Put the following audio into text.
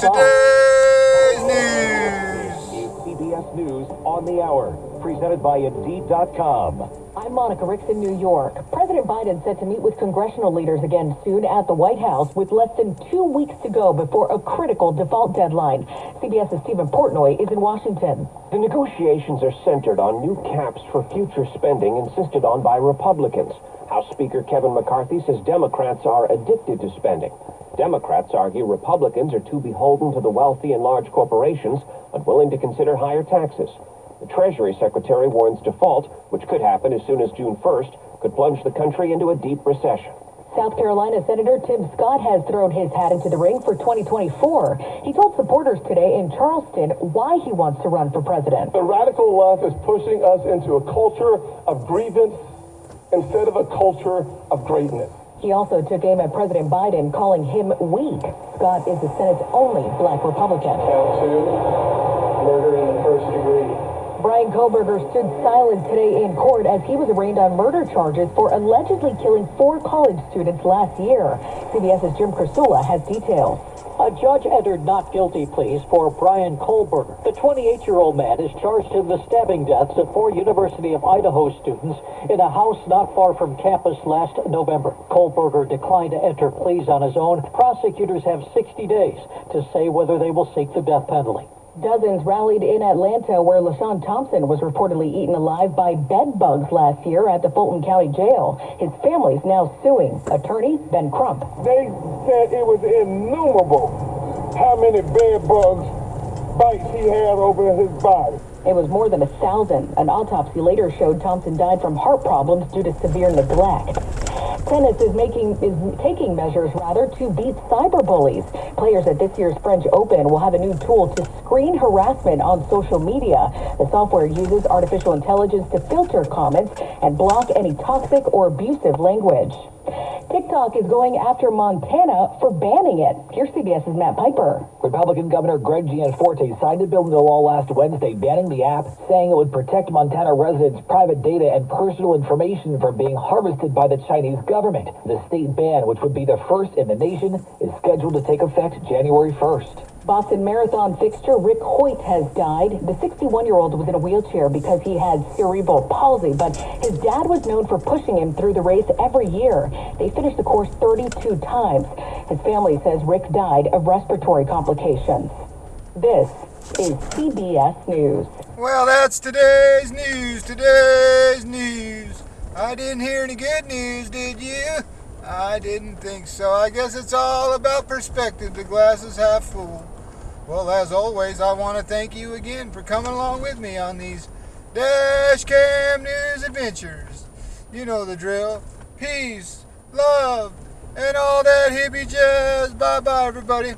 today's news. CBS News on the Hour, presented by Indeed.com. I'm Monica Ricks in New York. President Biden set to meet with congressional leaders again soon at the White House with less than 2 weeks to go before a critical default deadline. CBS's Stephen Portnoy is in Washington. The negotiations are centered on new caps for future spending insisted on by Republicans. House Speaker Kevin McCarthy says Democrats are addicted to spending. Democrats argue Republicans are too beholden to the wealthy and large corporations, unwilling to consider higher taxes. The Treasury Secretary warns default, which could happen as soon as June 1st, could plunge the country into a deep recession. South Carolina Senator Tim Scott has thrown his hat into the ring for 2024. He told supporters today in Charleston why he wants to run for president. The radical left is pushing us into a culture of grievance instead of a culture of greatness. He also took aim at President Biden, calling him weak. Scott is the Senate's only black Republican. Count two, murder in the first degree. Bryan Kohberger stood silent today in court as he was arraigned on murder charges for allegedly killing 4 college students last year. CBS's Jim Krasula has details. A judge entered not guilty pleas for Bryan Kohberger. The 28-year-old man is charged in the stabbing deaths of 4 University of Idaho students in a house not far from campus last November. Kohberger declined to enter pleas on his own. Prosecutors have 60 days to say whether they will seek the death penalty. Dozens rallied in Atlanta, where LaShawn Thompson was reportedly eaten alive by bed bugs last year at the Fulton County Jail. His family's now suing. Attorney Ben Crump. They said it was innumerable how many bed bugs bites he had over his body. It was more than 1,000. An autopsy later showed Thompson died from heart problems due to severe neglect. Tennis is taking measures to beat cyberbullies. Players at this year's French Open will have a new tool to screen harassment on social media. The software uses artificial intelligence to filter comments and block any toxic or abusive language. TikTok is going after Montana for banning it. Here's CBS's Matt Piper. Republican Governor Greg Gianforte signed a bill into law last Wednesday banning the app, saying it would protect Montana residents' private data and personal information from being harvested by the Chinese government. The state ban, which would be the first in the nation, is scheduled to take effect January 1st. Boston Marathon fixture Rick Hoyt has died. The 61-year-old was in a wheelchair because he had cerebral palsy, but his dad was known for pushing him through the race every year. They finished the course 32 times. His family says Rick died of respiratory complications. This is CBS News. Well, that's today's news. Today's news. I didn't hear any good news, did you? I didn't think so. I guess it's all about perspective. The glass is half full. Well, as always, I want to thank you again for coming along with me on these Dash Cam News adventures. You know the drill. Peace, love, and all that hippie jazz. Bye-bye, everybody.